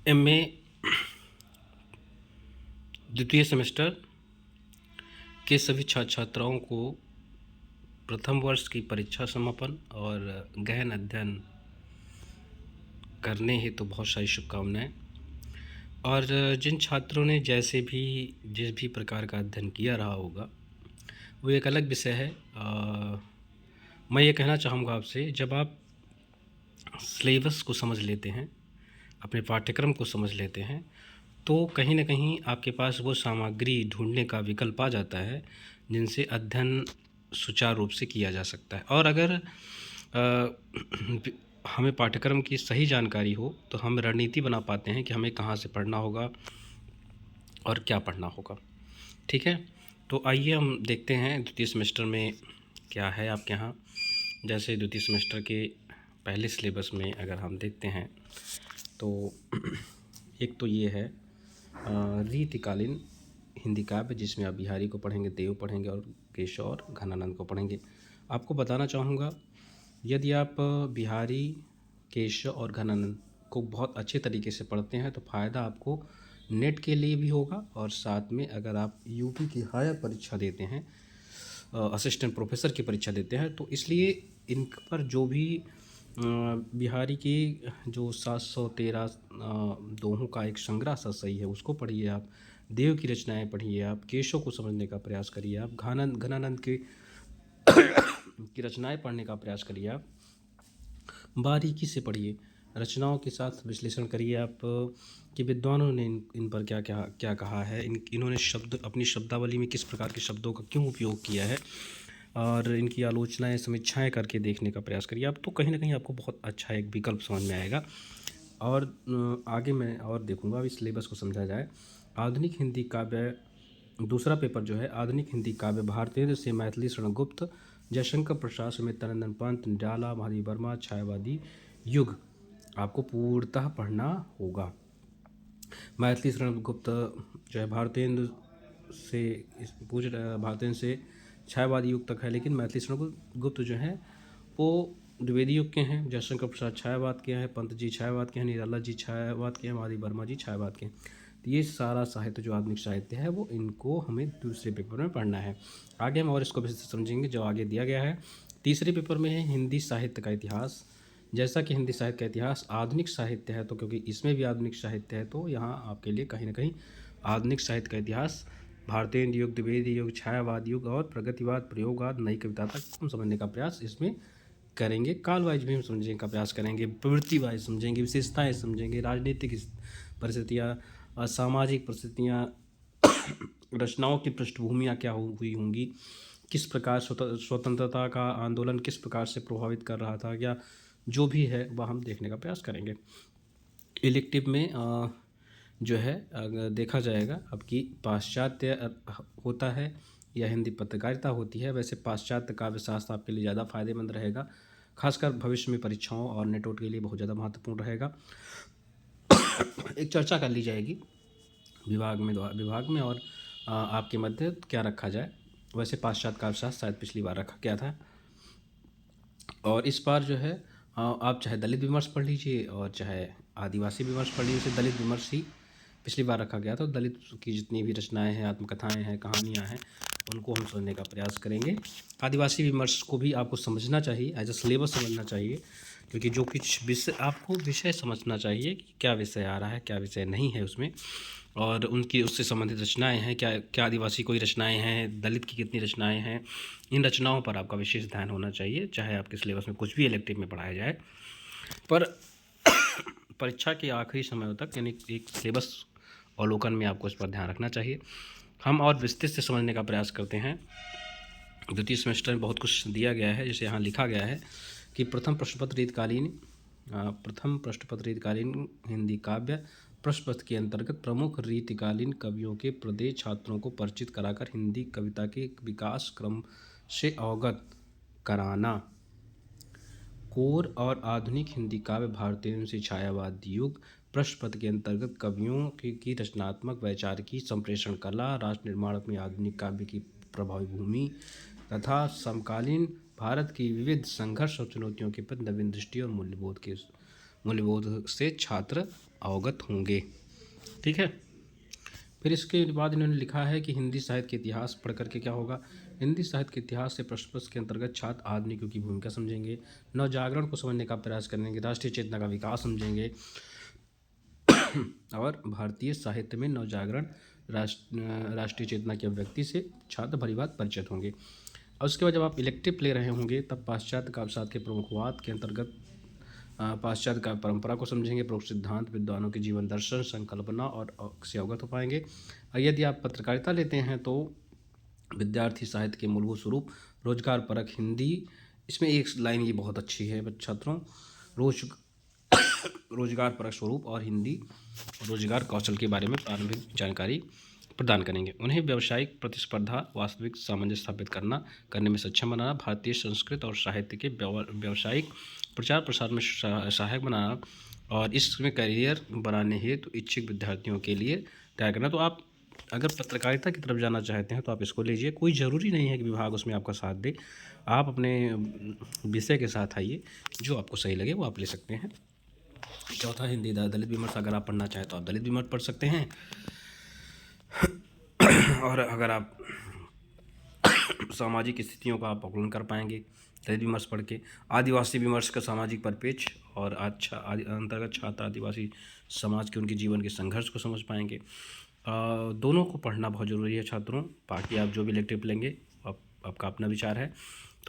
MA द्वितीय semester के सभी छात्र छात्राओं को प्रथम वर्ष की परीक्षा समापन और गहन अध्ययन करने हेतु तो बहुत सारी शुभकामनाएं। और जिन छात्रों ने जैसे भी जिस भी प्रकार का अध्ययन किया रहा होगा वो एक अलग विषय है। मैं ये कहना चाहूँगा आपसे, जब आप सिलेबस को समझ लेते हैं, अपने पाठ्यक्रम को समझ लेते हैं, तो कहीं न कहीं आपके पास वो सामग्री ढूँढने का विकल्प आ जाता है जिनसे अध्ययन सुचारू रूप से किया जा सकता है। और अगर हमें पाठ्यक्रम की सही जानकारी हो तो हम रणनीति बना पाते हैं कि हमें कहाँ से पढ़ना होगा और क्या पढ़ना होगा। ठीक है, तो आइए हम देखते हैं द्वितीय सेमेस्टर में क्या है आपके यहाँ। जैसे द्वितीय सेमेस्टर के पहले सिलेबस में अगर हम देखते हैं तो एक तो ये है रीतिकालीन हिंदी काव्य, जिसमें आप बिहारी को पढ़ेंगे, देव पढ़ेंगे और केशव और घनानंद को पढ़ेंगे। आपको बताना चाहूँगा, यदि आप बिहारी, केशव और घनानंद को बहुत अच्छे तरीके से पढ़ते हैं तो फ़ायदा आपको नेट के लिए भी होगा, और साथ में अगर आप यूपी की हायर परीक्षा देते हैं, असिस्टेंट प्रोफेसर की परीक्षा देते हैं, तो इसलिए इन पर जो भी बिहारी की जो 713 दोहों का एक संग्रह सा सही है उसको पढ़िए आप, देव की रचनाएं पढ़िए आप, केशव को समझने का प्रयास करिए आप, घनानंद की रचनाएं पढ़ने का प्रयास करिए आप, बारीकी से पढ़िए, रचनाओं के साथ विश्लेषण करिए आप कि विद्वानों ने इन पर क्या क्या क्या कहा है, इन्होंने शब्द अपनी शब्दावली में किस प्रकार के शब्दों का क्यों उपयोग किया है, और इनकी आलोचनाएं समीक्षाएं करके देखने का प्रयास करिए आप। तो कहीं ना कहीं आपको बहुत अच्छा एक विकल्प समझ में आएगा। और आगे मैं और देखूंगा इस सिलेबस को समझा जाए। आधुनिक हिंदी काव्य, दूसरा पेपर जो है आधुनिक हिंदी काव्य, भारतेंद्र से मैथिली शरण गुप्त, जयशंकर प्रसाद समेत तनंदन पंत, निराला, महादेवी वर्मा, छायावादी युग आपको पूर्णतः पढ़ना होगा। मैथिली शरण गुप्त जो है भारतेंद्र से छायावादी युग तक है, लेकिन मैथिली शरण गुप्त जो है वो द्विवेदी युग के हैं, जयशंकर प्रसाद छायावाद के हैं, पंत जी छायावाद के हैं, निराला जी छायावाद के हैं, महादेवी वर्मा जी छायावाद के हैं। तो ये सारा साहित्य जो आधुनिक साहित्य है वो इनको हमें दूसरे पेपर में पढ़ना है। आगे हम और इसको भी समझेंगे जो आगे दिया गया है। तीसरे पेपर में है हिंदी साहित्य का इतिहास। जैसा कि हिंदी साहित्य का इतिहास आधुनिक साहित्य है, तो क्योंकि इसमें भी आधुनिक साहित्य है तो यहाँ आपके लिए कहीं ना कहीं आधुनिक साहित्य का इतिहास, भारतेंद्र युग, द्विवेदी युग, छायावाद युग और प्रगतिवाद, प्रयोगवाद, नई कविता तक हम समझने का प्रयास इसमें करेंगे। काल वाइज भी हम समझने का प्रयास करेंगे, प्रवृत्ति वाइज समझेंगे, विशेषताएं समझेंगे, राजनीतिक परिस्थितियाँ, सामाजिक परिस्थितियाँ, रचनाओं की पृष्ठभूमियाँ क्या हुई होंगी, किस प्रकार स्वतंत्रता का आंदोलन किस प्रकार से प्रभावित कर रहा था, या जो भी है वह हम देखने का प्रयास करेंगे। इलेक्टिव में जो है अगर देखा जाएगा अब कि पाश्चात्य होता है या हिंदी पत्रकारिता होती है। वैसे पाश्चात्य काव्य शास्त्र आपके लिए ज़्यादा फायदेमंद रहेगा, खासकर भविष्य में परीक्षाओं और नेटवर्क के लिए बहुत ज़्यादा महत्वपूर्ण रहेगा। एक चर्चा कर ली जाएगी विभाग में और आपके मध्य क्या रखा जाए। वैसे पाश्चात्य काव्य शास्त्र शायद पिछली बार रखा गया था, और इस बार जो है आप चाहे दलित विमर्श पढ़ लीजिए और चाहे आदिवासी विमर्श पढ़ लीजिए। दलित विमर्श ही पिछली बार रखा गया था, तो दलित की जितनी भी रचनाएं हैं, आत्मकथाएं हैं, कहानियां हैं, उनको हम समझने का प्रयास करेंगे। आदिवासी विमर्श को भी आपको समझना चाहिए, एज अ सिलेबस समझना चाहिए, क्योंकि जो कुछ विषय आपको विषय समझना चाहिए कि क्या विषय आ रहा है, क्या विषय नहीं है उसमें, और उनकी उससे संबंधित रचनाएं हैं, क्या क्या आदिवासी कोई रचनाएं हैं, दलित की कितनी रचनाएं हैं। इन रचनाओं पर आपका विशेष ध्यान होना चाहिए, चाहे आपके सिलेबस में कुछ भी इलेक्टिव में पढ़ाया जाए। पर परीक्षा के आखिरी समय तक यानी एक सिलेबस अवलोकन में आपको इस पर ध्यान रखना चाहिए। हम और विस्तृत से समझने का प्रयास करते हैं। द्वितीय सेमेस्टर में बहुत कुछ दिया गया है, जैसे यहाँ लिखा गया है कि प्रथम प्रश्न पत्र रीतकालीन हिंदी काव्य प्रश्न पत्र के अंतर्गत प्रमुख रीतिकालीन कवियों के प्रदेश छात्रों को परिचित कराकर हिंदी कविता के विकास क्रम से अवगत कराना। कोर और आधुनिक हिंदी काव्य, भारतेंद्र से छायावाद युग, प्रश्न पत्र के अंतर्गत कवियों की रचनात्मक वैचारिकी संप्रेषण कला, राष्ट्र निर्माण में आधुनिक काव्य की प्रभावी भूमि तथा समकालीन भारत की विविध संघर्ष और चुनौतियों के प्रति नवीन दृष्टि और मूल्यबोध से छात्र अवगत होंगे। ठीक है। फिर इसके बाद इन्होंने लिखा है कि हिंदी साहित्य के इतिहास पढ़ करके क्या होगा। हिंदी साहित्य के इतिहास से प्रश्न पत्र के अंतर्गत छात्र आधुनिक युग की भूमिका समझेंगे, नवजागरण को समझने का प्रयास करेंगे, राष्ट्रीय चेतना का विकास समझेंगे और भारतीय साहित्य में नवजागरण राष्ट्रीय चेतना की अभिव्यक्ति से छात्र भली बात परिचित होंगे। और उसके बाद जब आप इलेक्टिव ले रहे होंगे तब पाश्चात्य काव्यशास्त्र के प्रमुखवाद के अंतर्गत पाश्चात्य काव्य परंपरा को समझेंगे, प्रमुख सिद्धांत, विद्वानों के जीवन दर्शन, संकल्पना और से अवगत हो पाएंगे। और यदि आप पत्रकारिता लेते हैं तो विद्यार्थी साहित्य के मूलभूत स्वरूप, रोजगार परक हिंदी, इसमें एक लाइन ये बहुत अच्छी है छात्रों, रोजगार परक स्वरूप और हिंदी रोजगार कौशल के बारे में प्रारंभिक जानकारी प्रदान करेंगे। उन्हें व्यावसायिक प्रतिस्पर्धा, वास्तविक सामंजस्य स्थापित करने में सक्षम बनाना, भारतीय संस्कृत और साहित्य के व्यावसायिक प्रचार प्रसार में सहायक बनाना और इसमें करियर बनाने हेतु इच्छुक विद्यार्थियों के लिए तैयार करना। तो आप अगर पत्रकारिता की तरफ जाना चाहते हैं तो आप इसको लीजिए। कोई ज़रूरी नहीं है कि विभाग उसमें आपका साथ दे, आप अपने विषय के साथ आइए, जो आपको सही लगे वो आप ले सकते हैं। चौथा, हिंदी दलित विमर्श, अगर आप पढ़ना चाहें तो आप दलित विमर्श पढ़ सकते हैं। और अगर आप सामाजिक स्थितियों का आप आकलन कर पाएंगे दलित विमर्श पढ़ के। आदिवासी विमर्श का सामाजिक परिप्रेक्ष्य और अंतर्गत छात्र आदिवासी समाज के उनके जीवन के संघर्ष को समझ पाएंगे। दोनों को पढ़ना बहुत ज़रूरी है छात्रों। बाकी आप जो भी इलेक्टिव लेंगे आपका अपना विचार है।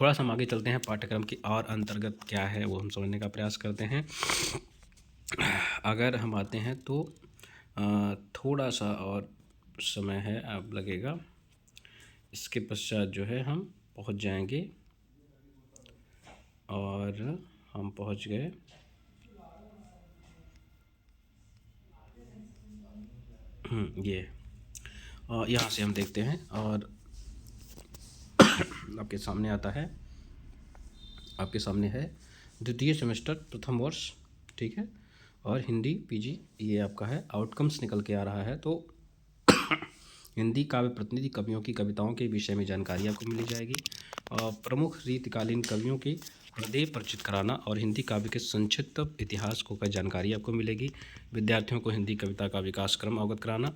थोड़ा सा हम आगे चलते हैं, पाठ्यक्रम की और अंतर्गत क्या है वो हम समझने का प्रयास करते हैं। अगर हम आते हैं तो थोड़ा सा और समय है अब लगेगा, इसके पश्चात जो है हम पहुंच जाएंगे और हम पहुंच गए ये यहाँ से हम देखते हैं और आपके सामने आता है, आपके सामने है द्वितीय सेमेस्टर प्रथम वर्ष, ठीक है, और हिंदी पीजी ये आपका है, आउटकम्स निकल के आ रहा है। तो हिंदी काव्य प्रतिनिधि कवियों की कविताओं के विषय में जानकारी आपको मिल जाएगी, और प्रमुख रीतिकालीन कवियों की हृदय परिचित कराना और हिंदी काव्य के संक्षिप्त इतिहास को का जानकारी आपको मिलेगी। विद्यार्थियों को हिंदी कविता का विकास क्रम अवगत कराना,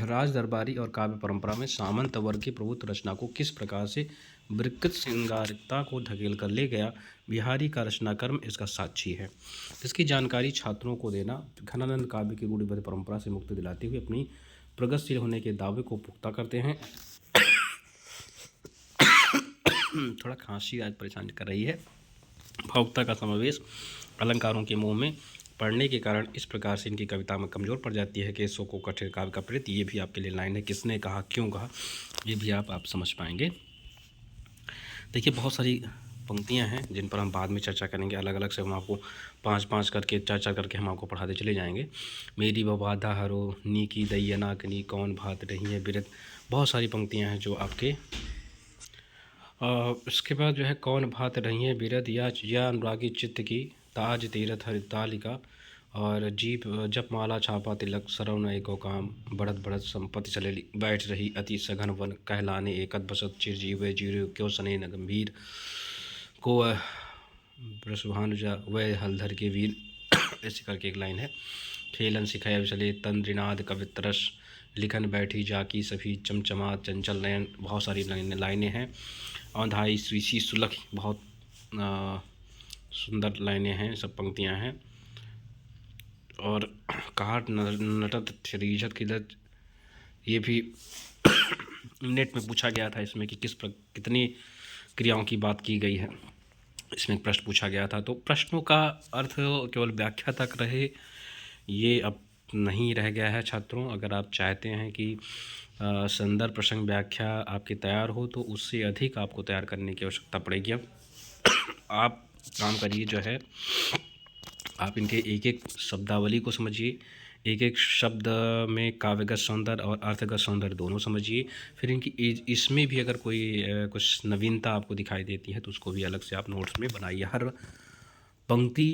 राज दरबारी और काव्य परंपरा में सामंत वर्ग की प्रभुत्व रचना को किस प्रकार से विकृत श्रृंगारिकता को धकेल कर ले गया, बिहारी का रचनाक्रम इसका साक्षी है। इसकी जानकारी छात्रों को देना घनानंद काव्य की रूढ़िबद्ध परंपरा से मुक्ति दिलाते हुए अपनी प्रगतिशील होने के दावे को पुख्ता करते हैं। थोड़ा खांसी आज परेशान कर रही है। भावुकता का समावेश अलंकारों के मुंह में पढ़ने के कारण इस प्रकार से इनकी कविता में कमज़ोर पड़ जाती है कि सो को कठिन काव्य का प्रेत, ये भी आपके लिए लाइन है, किसने कहा, क्यों कहा, ये भी आप समझ पाएंगे। देखिए बहुत सारी पंक्तियां हैं जिन पर हम बाद में चर्चा करेंगे, अलग अलग से हम आपको पाँच करके चर्चा करके हम आपको पढ़ाते चले जाएंगे। मेरी बबाधा हरो नी की दैयना कनी कौन भात रही है बिरत, बहुत सारी पंक्तियां हैं जो आपके इसके बाद जो है कौन भात रही है बिरद या अनुरागी चित्त की ताज तीरथ हरितालिका, और जीप जप माला छापा तिलक सरवण एको काम, बढ़त बढ़त संपत्ति चले बैठ रही अति सघन वन, कहलाने एकत बसत चिरजीव जीव क्यों सने न गंभीर, को ब्रसभानुजा वह हलधर के वीर, ऐसे करके एक लाइन है। खेलन सिखाया चले तंद्रिनाद कवितरस, लिखन बैठी जाकी सभी चमचमा चंचल नयन, बहुत सारी लाइनें हैं। औंधाई स्वीसी सुलख, बहुत सुंदर लाइनें हैं, सब पंक्तियां हैं। और काट नटत रीझत खिलत, ये भी नेट में पूछा गया था इसमें कि कितनी क्रियाओं की बात की गई है, इसमें प्रश्न पूछा गया था। तो प्रश्नों का अर्थ केवल व्याख्या तक रहे ये अब नहीं रह गया है छात्रों। अगर आप चाहते हैं कि संदर्भ प्रसंग व्याख्या आपकी तैयार हो तो उससे अधिक आपको तैयार करने की आवश्यकता पड़ेगी। अब आप काम करिए जो है, आप इनके एक एक शब्दावली को समझिए, एक एक शब्द में काव्यगत सौंदर्य और अर्थगत सौंदर्य दोनों समझिए। फिर इनकी इसमें भी अगर कोई कुछ नवीनता आपको दिखाई देती है तो उसको भी अलग से आप नोट्स में बनाइए। हर पंक्ति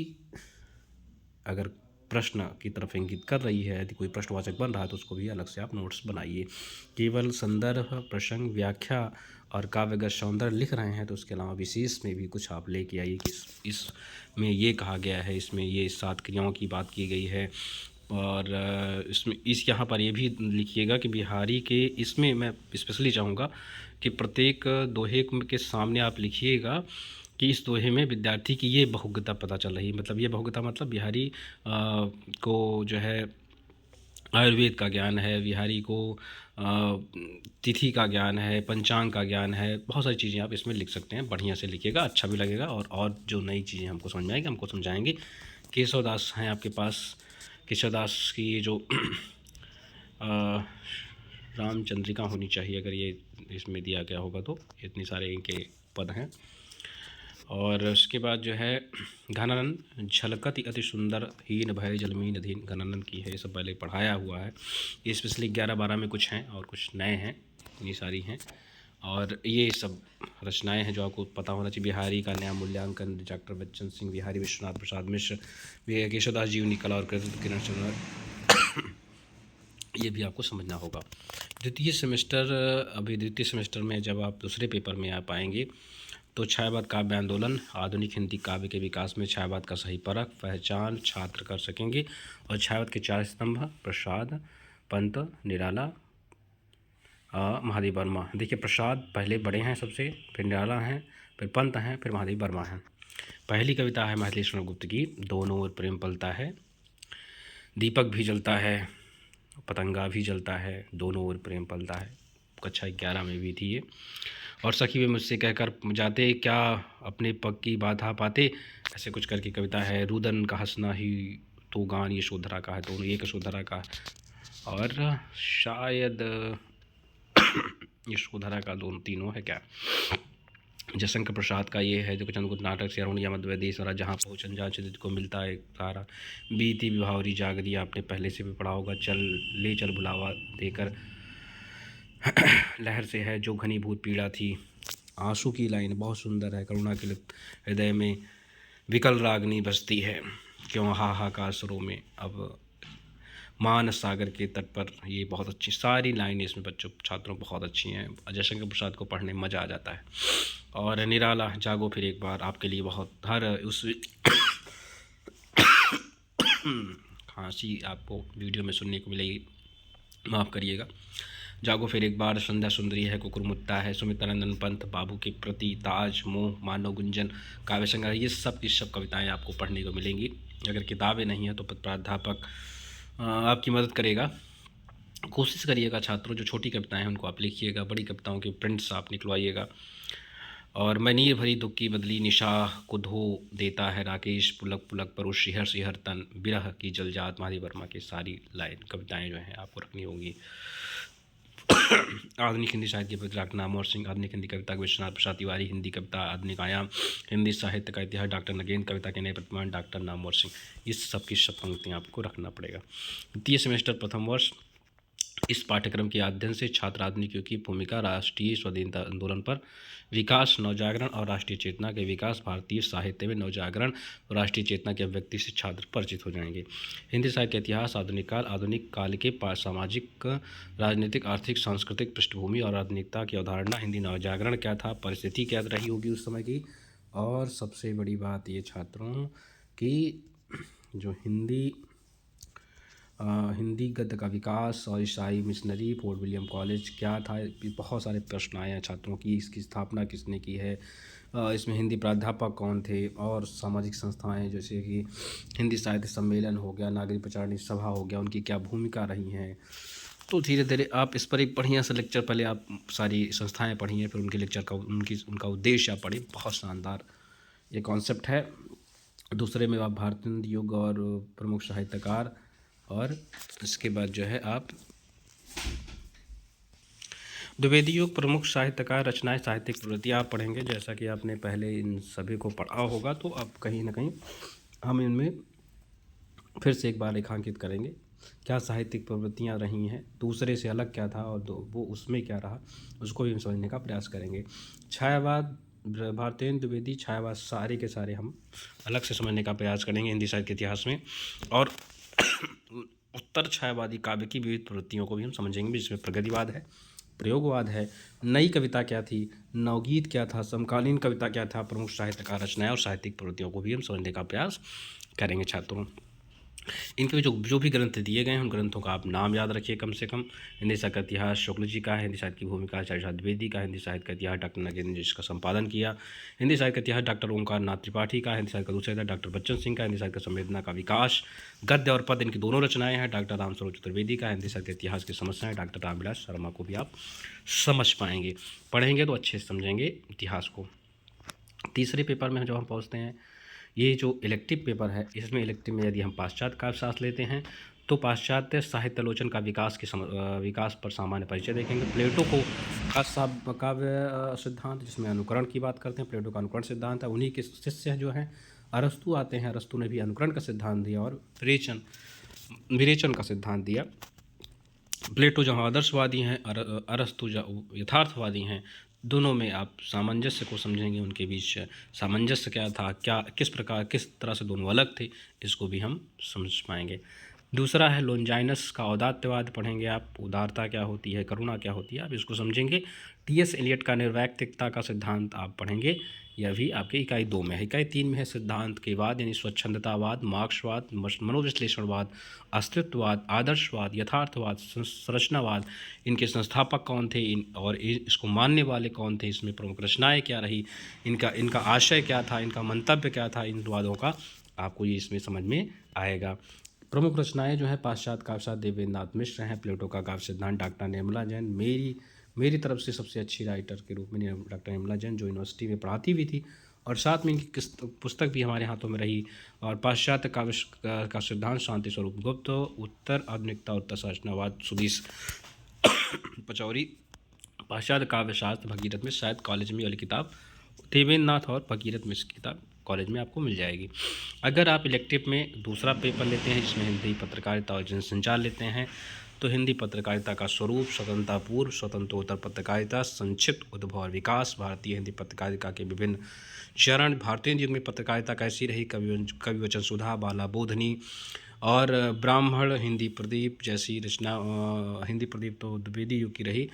अगर प्रश्न की तरफ इंगित कर रही है, यदि कोई प्रश्नवाचक बन रहा है तो उसको भी अलग से आप नोट्स बनाइए। केवल संदर्भ प्रसंग व्याख्या और काव्यगत सौंदर्य लिख रहे हैं तो उसके अलावा विशेष में भी कुछ आप लेके आइए कि इसमें ये कहा गया है, इसमें ये 7 क्रियाओं की बात की गई है। और इसमें यहाँ पर ये भी लिखिएगा कि बिहारी के, इसमें मैं स्पेशली चाहूँगा कि प्रत्येक दोहे के सामने आप लिखिएगा कि इस दोहे में विद्यार्थी की ये बहुज्ञता पता चल रही है। मतलब ये बहुज्ञता मतलब बिहारी को जो है आयुर्वेद का ज्ञान है, बिहारी को तिथि का ज्ञान है, पंचांग का ज्ञान है, बहुत सारी चीज़ें आप इसमें लिख सकते हैं। बढ़िया से लिखिएगा, अच्छा भी लगेगा और जो नई चीज़ें हमको समझ में आएंगी हमको समझाएंगे। केशवदास हैं आपके पास, केशवदास की ये जो रामचंद्रिका होनी चाहिए, अगर ये इसमें दिया गया होगा तो, इतने सारे इनके पद हैं। और उसके बाद जो है घनानंद, झलकति अति सुंदर हीन भय जलमीन अधीन, घनानंद की है, ये सब पहले पढ़ाया हुआ है। ये स्पेशली 11-12 में कुछ हैं और कुछ नए हैं, इतनी सारी हैं। और ये सब रचनाएं हैं जो आपको पता होना चाहिए। बिहारी का नया मूल्यांकन, डॉक्टर बच्चन सिंह बिहारी, विश्वनाथ प्रसाद मिश्र, केशवदास जीवनी कला और कृतित्व, किरण चंद्र, ये भी आपको समझना होगा। द्वितीय सेमेस्टर में जब आप दूसरे पेपर में आ पाएंगे तो छायावाद काव्य आंदोलन, आधुनिक हिंदी काव्य के विकास में छायावाद का सही परख पहचान छात्र कर सकेंगे। और छायावाद के 4 स्तंभ, प्रसाद, पंत, निराला, महादेव वर्मा। देखिए प्रसाद पहले बड़े हैं सबसे, फिर निराला हैं, फिर पंत हैं, फिर महादेव वर्मा हैं। पहली कविता है मैथिली गुप्त की, दोनों ओर प्रेम पलता है, दीपक भी जलता है, पतंगा भी जलता है, दोनों ओर प्रेम पलता है। कक्षा 11 में भी थी ये। और सखी वे मुझसे कहकर जाते, क्या अपने पग की बाधा पाते, ऐसे कुछ करके कविता है। रुदन का हंसना ही तो गान यशोधरा का है, दोनों एक यशोधरा का, और शायद यशोधरा का दोनों तीनों है क्या। जयशंकर प्रसाद का ये है जो चंद्रगुप्त नाटक से अरुण या मध्य देश और जहाँ पहुँचन जहाँ चिदित को मिलता है तारा, बीती विभावरी जागरी, आपने पहले से भी पढ़ा होगा। चल बुलावा देकर, लहर से है जो घनीभूत पीड़ा थी, आंसू की लाइन बहुत सुंदर है। करुणा के हृदय में विकल रागनी बसती है, क्यों हाहाकार सुरों में, अब मानस सागर के तट पर, ये बहुत अच्छी सारी लाइनें इसमें बच्चों छात्रों बहुत अच्छी हैं। जयशंकर प्रसाद को पढ़ने में मज़ा आ जाता है। और निराला, जागो फिर एक बार, आपके लिए बहुत हर उस खांसी आपको वीडियो में सुनने को मिलेगी, माफ़ करिएगा। जागो फिर एक बार, संध्या सुंदरी है, कुकुरमुत्ता है, सुमित्रानंदन पंत, बाबू के प्रति, ताज, मोह, मानव गुंजन, काव्य संग्रह, ये सब की सब कविताएं आपको पढ़ने को मिलेंगी। अगर किताबें नहीं हैं तो प्राध्यापक आपकी मदद करेगा। कोशिश करिएगा छात्रों, जो छोटी कविताएं हैं उनको आप लिखिएगा, बड़ी कविताओं के प्रिंट्स आप निकलवाइएगा। और मैं नीर भरी दुख की बदली निशा को धो देता है राकेश, पुलक पुलक पर उस शिहर शिहर तन, बिरह की जलजात, महादेव वर्मा की सारी लाइन कविताएं जो हैं आपको रखनी होंगी। आधुनिक हिंदी साहित्य के डॉक्टर नामवर सिंह, आधुनिक हिंदी कविता के विश्वनाथ प्रसाद तिवारी, हिंदी कविता आधुनिक आयाम, हिंदी साहित्य का इतिहास डॉक्टर नगेंद्र, कविता के नए प्रतिमान डॉक्टर नामवर सिंह। इस सब की सब पंक्तियाँ आपको रखना पड़ेगा। द्वितीय सेमेस्टर प्रथम वर्ष, इस पाठ्यक्रम के अध्ययन से छात्र आधुनिक युग की भूमिका, राष्ट्रीय स्वाधीनता आंदोलन पर विकास, नवजागरण और राष्ट्रीय चेतना के विकास, भारतीय साहित्य में नवजागरण और राष्ट्रीय चेतना के अभिव्यक्ति से छात्र परिचित हो जाएंगे। हिंदी साहित्य का इतिहास, आधुनिक काल के सामाजिक, राजनीतिक, आर्थिक, सांस्कृतिक पृष्ठभूमि और आधुनिकता की अवधारणा, हिंदी नवजागरण क्या था, परिस्थिति क्या रही होगी उस समय की। और सबसे बड़ी बात ये छात्रों की, जो हिंदी गद्य का विकास और ईसाई मिशनरी, फोर्ट विलियम कॉलेज क्या था, बहुत सारे प्रश्न आए हैं छात्रों की। इसकी स्थापना किसने की है, इसमें हिंदी प्राध्यापक कौन थे, और सामाजिक संस्थाएं जैसे कि हिंदी साहित्य सम्मेलन हो गया, नागरिक प्रचारणी सभा हो गया, उनकी क्या भूमिका रही हैं। तो धीरे धीरे आप इस पर एक बढ़िया सा लेक्चर, पहले आप सारी संस्थाएँ पढ़िए, फिर उनके लेक्चर का उनका उद्देश्य आप पढ़िए। बहुत शानदार ये कॉन्सेप्ट है। दूसरे में आप भारतीय युग और प्रमुख साहित्यकार, और इसके बाद जो है आप द्विवेदी युग, प्रमुख साहित्यकार, रचनाएं, साहित्यिक प्रवृत्तियाँ आप पढ़ेंगे। जैसा कि आपने पहले इन सभी को पढ़ा होगा, तो अब कहीं ना कहीं हम इनमें फिर से एक बार रेखांकित करेंगे, क्या साहित्यिक प्रवृत्तियाँ रही हैं, दूसरे से अलग क्या था और वो उसमें क्या रहा, उसको भी हम समझने का प्रयास करेंगे। छायावाद, भारतेंदु द्विवेदी छायावाद, सारे के सारे हम अलग से समझने का प्रयास करेंगे हिंदी साहित्य के इतिहास में। और उत्तर छायावादी काव्य की विविध प्रवृत्तियों को भी हम समझेंगे, जिसमें प्रगतिवाद है, प्रयोगवाद है, नई कविता क्या थी, नवगीत क्या था, समकालीन कविता क्या था, प्रमुख साहित्यकार रचनाएं और साहित्यिक प्रवृत्तियों को भी हम समझने का प्रयास करेंगे छात्रों। इनके जो भी ग्रंथ दिए गए हैं उन ग्रंथों का आप नाम याद रखिए कम से कम। हिंदी साहित्य का इतिहास शुक्ल जी का है, हिंदी साहित्य की भूमिका आचार्य प्रसाद द्विवेदी का, हिंदी साहित्य का इतिहास डॉक्टर नगेंद्र ने जिसका संपादन किया, हिंदी साहित्य का इतिहास डॉक्टर ओंकार नाथ त्रिपाठी का, हिंदी साहित्य का दूसरा इतिहास डॉक्टर बच्चन सिंह का, हिंदी साहित्य का संवेदना का विकास, गद्य और पद इनकी दोनों रचनाएं हैं डॉक्टर रामस्वरूप चतुर्वेदी का, हिंदी साहित्य इतिहास की समस्याएं डॉक्टर रामविलास शर्मा को भी आप समझ पाएंगे, पढ़ेंगे तो अच्छे से समझेंगे इतिहास को। तीसरे पेपर में जब हम पहुँचते हैं, ये जो इलेक्टिव पेपर है, इसमें इलेक्टिव में यदि हम पाश्चात्य काव्यशास्त्र लेते हैं तो पाश्चात्य साहित्यालोचन का विकास पर सामान्य परिचय देखेंगे। प्लेटो को काव्य सिद्धांत, जिसमें अनुकरण की बात करते हैं, प्लेटो का अनुकरण सिद्धांत है। उन्हीं के शिष्य जो हैं अरस्तु आते हैं, अरस्तु ने भी अनुकरण का सिद्धांत दिया और विरेचन का सिद्धांत दिया। प्लेटो जहाँ आदर्शवादी हैं, अरस्तु यथार्थवादी हैं, दोनों में आप सामंजस्य को समझेंगे, उनके बीच सामंजस्य क्या था, किस तरह से दोनों अलग थे, इसको भी हम समझ पाएंगे। दूसरा है लोनजाइनस का औदात्यवाद पढ़ेंगे आप, उदारता क्या होती है, करुणा क्या होती है, आप इसको समझेंगे। टी.एस. एलियट का निर्वैयक्तिकता का सिद्धांत आप पढ़ेंगे, यह भी आपके इकाई 2 में है। इकाई 3 में है सिद्धांत के बाद, यानी स्वच्छंदतावाद, मार्क्सवाद, मनोविश्लेषणवाद, अस्तित्ववाद, आदर्शवाद, यथार्थवाद, संरचनावाद, इनके संस्थापक कौन थे और इसको मानने वाले कौन थे, इसमें प्रमुख रचनाएं क्या रही, इनका आशय क्या था, इनका मंतव्य क्या था, इन वादों का आपको ये इसमें समझ में आएगा। प्रमुख रचनाएं जो है पाश्चात्य काव्यशास्त्र देवेंद्रनाथ मिश्र हैं, प्लेटो का काव्य सिद्धांत डॉक्टर निर्मला जैन, मेरी तरफ से सबसे अच्छी राइटर के रूप में डॉक्टर निर्मला जैन, जो यूनिवर्सिटी में पढ़ाती भी थी और साथ में इनकी पुस्तक भी हमारे हाथों में रही। और पाश्चात्य काव्य का सिद्धांत शांति स्वरूप गुप्त, उत्तर आधुनिकता और संरचनावाद सुधीश पचौरी, पाश्चात्य काव्यशास्त्र भगीरथ मिश्र, शायद कॉलेज में वाली किताब देवेंद्रनाथ और भगीरथ मिश्र की किताब कॉलेज में आपको मिल जाएगी। अगर आप इलेक्टिव में दूसरा पेपर लेते हैं जिसमें हिंदी पत्रकारिता और जनसंचार लेते हैं, तो हिंदी पत्रकारिता का स्वरूप, स्वतंत्रता पूर्व, स्वतंत्रोत्तर पत्रकारिता, संक्षिप्त उद्भव और विकास, भारतीय हिंदी पत्रकारिता के विभिन्न चरण, भारतीय युग में पत्रकारिता कैसी रही, कविवचन सुधा, बाला बोधनी और ब्राह्मण, हिंदी प्रदीप जैसी रचना, हिंदी प्रदीप तो द्विवेदी युग की रही।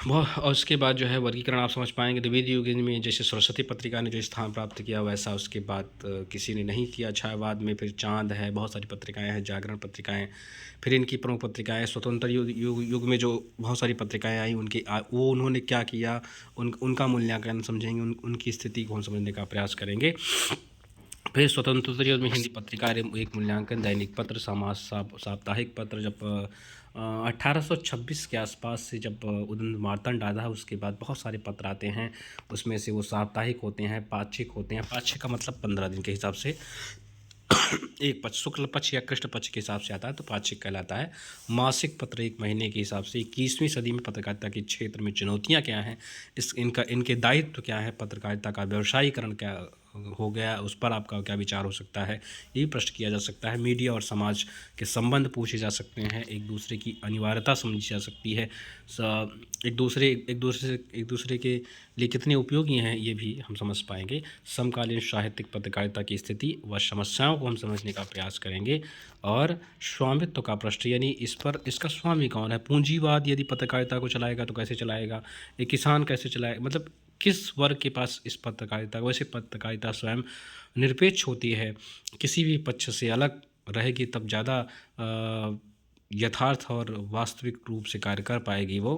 और उसके बाद जो है वर्गीकरण आप समझ पाएंगे। द्विवेदी युग में जैसे सरस्वती पत्रिका ने जो स्थान प्राप्त किया, वैसा उसके बाद किसी ने नहीं किया। छायावाद में फिर चांद है, बहुत सारी पत्रिकाएं हैं, जागरण पत्रिकाएं, फिर इनकी प्रमुख पत्रिकाएं। स्वतंत्र युग में जो बहुत सारी पत्रिकाएं आई, वो उन्होंने क्या किया, उनका मूल्यांकन समझेंगे, उनकी स्थिति को हम समझने का प्रयास करेंगे। फिर स्वतंत्रता युग में हिंदी पत्रिका एक मूल्यांकन, दैनिक पत्र, समाज साप्ताहिक पत्र, जब 1826 के आसपास से जब उदंत मार्तंड आता है, उसके बाद बहुत सारे पत्र आते हैं, उसमें से वो साप्ताहिक होते हैं, पाक्षिक होते हैं। पाक्षिक का मतलब 15 दिन के हिसाब से एक पक्ष, शुक्ल पक्ष या कृष्ण पक्ष के हिसाब से आता है तो पाक्षिक कहलाता है। मासिक पत्र 1 महीने के हिसाब से। 21वीं सदी में पत्रकारिता के क्षेत्र में चुनौतियां क्या हैं, इनके दायित्व क्या है, पत्रकारिता का व्यवसायीकरण क्या हो गया, उस पर आपका क्या विचार हो सकता है, ये प्रश्न किया जा सकता है। मीडिया और समाज के संबंध पूछे जा सकते हैं, एक दूसरे की अनिवार्यता समझी जा सकती है, एक दूसरे के लिए कितने उपयोगी हैं, ये भी हम समझ पाएंगे। समकालीन साहित्यिक पत्रकारिता की स्थिति व समस्याओं को हम समझने का प्रयास करेंगे। और स्वामित्व का प्रश्न, यानी इसका स्वामी कौन है, पूंजीवाद यदि पत्रकारिता को चलाएगा तो कैसे चलाएगा, एक किसान कैसे चलाएगा, मतलब किस वर्ग के पास इस पत्रकारिता, वैसे पत्रकारिता स्वयं निरपेक्ष होती है, किसी भी पक्ष से अलग रहेगी तब ज़्यादा यथार्थ और वास्तविक रूप से कार्य कर पाएगी वो।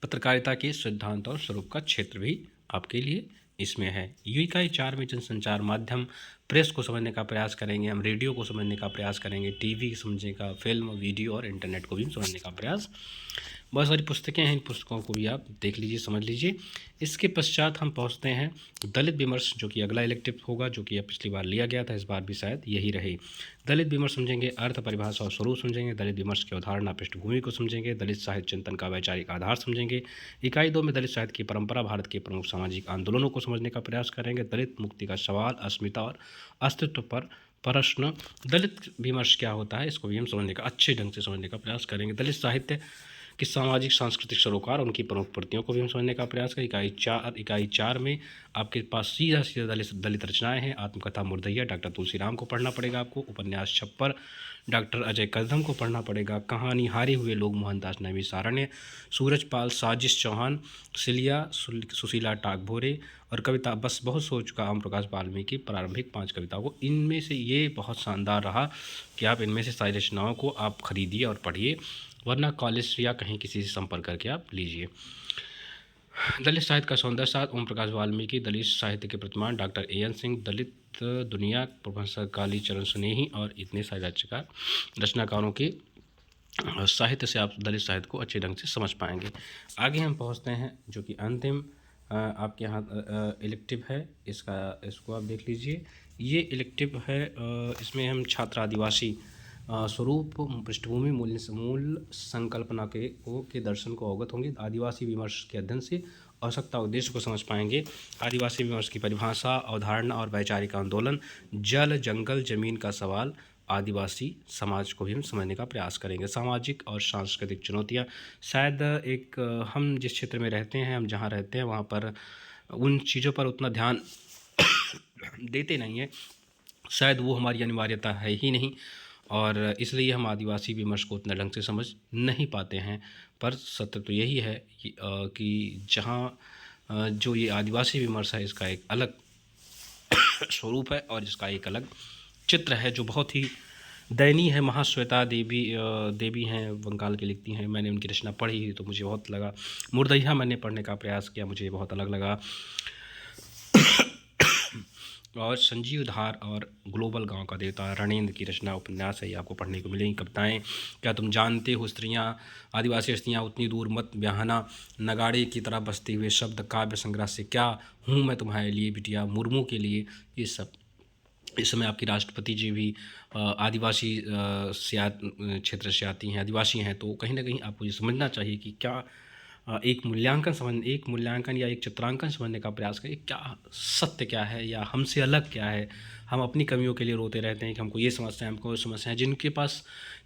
पत्रकारिता के सिद्धांत और स्वरूप का क्षेत्र भी आपके लिए इसमें है। इकाई 4 में जनसंचार माध्यम, प्रेस को समझने का प्रयास करेंगे हम, रेडियो को समझने का प्रयास करेंगे, टीवी समझने का, फिल्म, वीडियो और इंटरनेट को भी समझने का प्रयास। बहुत सारी पुस्तकें हैं, इन पुस्तकों को भी आप देख लीजिए, समझ लीजिए। इसके पश्चात हम पहुंचते हैं दलित विमर्श, जो कि अगला इलेक्टिव होगा, जो कि अब पिछली बार लिया गया था, इस बार भी शायद यही रहे। दलित विमर्श समझेंगे, अर्थ, परिभाषा और स्वरूप समझेंगे, दलित विमर्श की अवधारणा पृष्ठभूमि को समझेंगे, दलित साहित्य चिंतन का वैचारिक आधार समझेंगे। इकाई 2 में दलित साहित्य की परंपरा, भारत के प्रमुख सामाजिक आंदोलनों को समझने का प्रयास करेंगे, दलित मुक्ति का सवाल, अस्मिता और अस्तित्व पर प्रश्न। दलित विमर्श क्या होता है, इसको भी हम समझने का, अच्छे ढंग से समझने का प्रयास करेंगे। दलित साहित्य कि सामाजिक सांस्कृतिक सरोकार उनकी प्रमुख प्रवृत्तियों को भी हम समझने का प्रयास करें। इकाई चार में आपके पास सीधा सीधा दलित रचनाएं हैं। आत्मकथा मुर्दैया डॉक्टर तुलसीराम को पढ़ना पड़ेगा आपको। उपन्यास छप्पर डॉक्टर अजय कदम को पढ़ना पड़ेगा। कहानी हारे हुए लोग मोहनदास नैमिषारण्य। सूरजपाल साजिश चौहान सिलिया सुशीला टागभोरे। और कविता बस बहुत सोच का ओम प्रकाश वाल्मीकि प्रारंभिक 5 कविताओं को। इनमें से ये बहुत शानदार रहा कि आप इनमें से सारी रचनाओं को आप खरीदिए और पढ़िए, वरना कॉलेज या कहीं किसी से संपर्क करके आप लीजिए। दलित साहित्य का सौंदर्य साथ ओम प्रकाश वाल्मीकि, दलित साहित्य के प्रतिमान डॉक्टर A.N. सिंह, दलित दुनिया प्रोफेसर कालीचरण स्नेही और इतने सारे रचनाकारों के साहित्य से आप दलित साहित्य को अच्छे ढंग से समझ पाएंगे। आगे हम पहुंचते हैं जो कि अंतिम आपके यहाँ इलेक्टिव है, इसको आप देख लीजिए। ये इलेक्टिव है, इसमें हम छात्र आदिवासी स्वरूप पृष्ठभूमि मूल संकल्पना के दर्शन को अवगत होंगे। आदिवासी विमर्श के अध्ययन से आवश्यकता उद्देश्य को समझ पाएंगे। आदिवासी विमर्श की परिभाषा, अवधारणा और वैचारिक आंदोलन, जल जंगल जमीन का सवाल, आदिवासी समाज को भी हम समझने का प्रयास करेंगे। सामाजिक और सांस्कृतिक चुनौतियाँ, शायद एक हम जिस क्षेत्र में रहते हैं, हम जहाँ रहते हैं वहाँ पर उन चीज़ों पर उतना ध्यान देते नहीं हैं, शायद वो हमारी अनिवार्यता है ही नहीं, और इसलिए हम आदिवासी विमर्श को उतना ढंग से समझ नहीं पाते हैं। पर सत्य तो यही है कि जहाँ जो ये आदिवासी विमर्श है, इसका एक अलग स्वरूप है और इसका एक अलग चित्र है जो बहुत ही दयनीय है। महाश्वेता देवी हैं, बंगाल की, लिखती हैं। मैंने उनकी रचना पढ़ी तो मुझे बहुत लगा। मुर्दैया मैंने पढ़ने का प्रयास किया, मुझे बहुत अलग लगा। और संजीव धार और ग्लोबल गांव का देवता रणेंद्र की रचना उपन्यास है, ये आपको पढ़ने को मिलेंगी। कविताएं, क्या तुम जानते हो स्त्रियां, आदिवासी स्त्रियां उतनी दूर मत ब्याहना, नगाड़े की तरह बसते हुए शब्द, काव्य संग्रह से क्या हूँ मैं तुम्हारे लिए बिटिया, मुर्मू के लिए, ये सब। इस समय आपकी राष्ट्रपति जी भी आदिवासी क्षेत्र से आती हैं, आदिवासी हैं। तो कहीं ना कहीं आपको ये समझना चाहिए कि क्या एक मूल्यांकन या एक चित्रांकन समझने का प्रयास करिए, क्या सत्य क्या है या हमसे अलग क्या है। हम अपनी कमियों के लिए रोते रहते हैं कि हमको ये समस्या है, हमको वो समस्या है।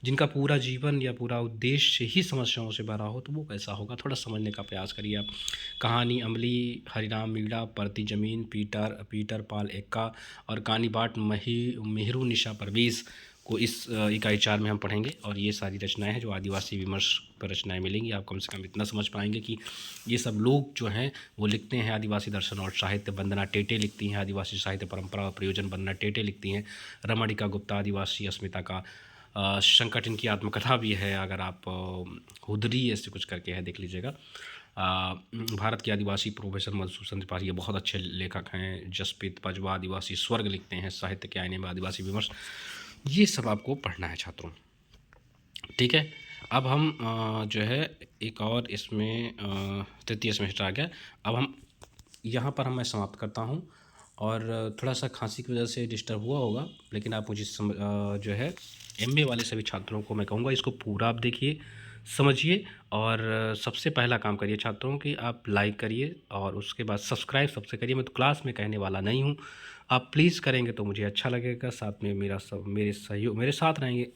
जिनका पूरा जीवन या पूरा उद्देश्य ही समस्याओं से भरा हो, तो वो कैसा होगा, थोड़ा समझने का प्रयास करिए आप। कहानी अमली, हरिराम मीणा, परती ज़मीन, पीटर पाल एक्का और कानी बाट मेहरू निशा परवेज़ को इस इकाई 4 में हम पढ़ेंगे। और ये सारी रचनाएं हैं जो आदिवासी विमर्श पर रचनाएं मिलेंगी। आप कम से कम इतना समझ पाएंगे कि ये सब लोग जो हैं वो लिखते हैं आदिवासी दर्शन और साहित्य। वंदना टेटे लिखती हैं आदिवासी साहित्य परंपरा और प्रयोजन, वंदना टेटे लिखती हैं। रमणिका गुप्ता आदिवासी अस्मिता का संकट, इनकी आत्मकथा भी है, अगर आप हुदरी ऐसे कुछ करके है देख लीजिएगा। भारत के आदिवासी प्रोफेसर मधुसूदन त्रिपाठी, ये बहुत अच्छे लेखक हैं। जसप्रीत पजवा आदिवासी स्वर्ग लिखते हैं, साहित्य के आईने में आदिवासी विमर्श। ये सब आपको पढ़ना है छात्रों, ठीक है। अब हम जो है एक और इसमें तृतीय सेमेस्टर आ गया। अब हम यहाँ पर मैं समाप्त करता हूँ। और थोड़ा सा खांसी की वजह से डिस्टर्ब हुआ होगा, लेकिन आप मुझे जो है MA वाले सभी छात्रों को मैं कहूँगा इसको पूरा आप देखिए, समझिए। और सबसे पहला काम करिए छात्रों कि आप लाइक करिए और उसके बाद सब्सक्राइब सबसे करिए। मैं तो क्लास में कहने वाला नहीं हूँ, आप प्लीज़ करेंगे तो मुझे अच्छा लगेगा। साथ में मेरे साथ रहेंगे।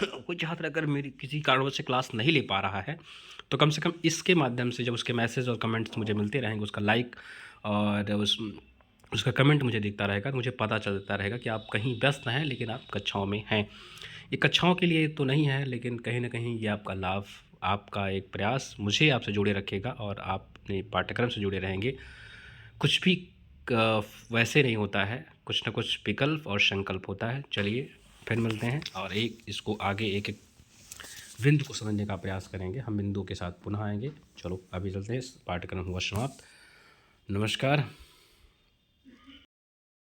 कोई छात्र अगर मेरी किसी कारणवश से क्लास नहीं ले पा रहा है तो कम से कम इसके माध्यम से जब उसके मैसेज और कमेंट्स मुझे मिलते रहेंगे, उसका लाइक और उसका कमेंट मुझे दिखता रहेगा, तो मुझे पता चलता रहेगा कि आप कहीं व्यस्त हैं लेकिन आप कक्षाओं में हैं। ये कक्षाओं के लिए तो नहीं है, लेकिन कहीं ना कहीं ये आपका लाभ, आपका एक प्रयास मुझे आपसे जुड़े रखेगा और आप अपने पाठ्यक्रम से जुड़े रहेंगे। कुछ भी वैसे नहीं होता है, कुछ ना कुछ विकल्प और संकल्प होता है। चलिए फिर मिलते हैं और इसको आगे एक एक बिंदु को समझने का प्रयास करेंगे। हम बिंदु के साथ पुनः आएंगे। चलो अभी चलते हैं, पाठ्यक्रम हुआ समाप्त। नमस्कार।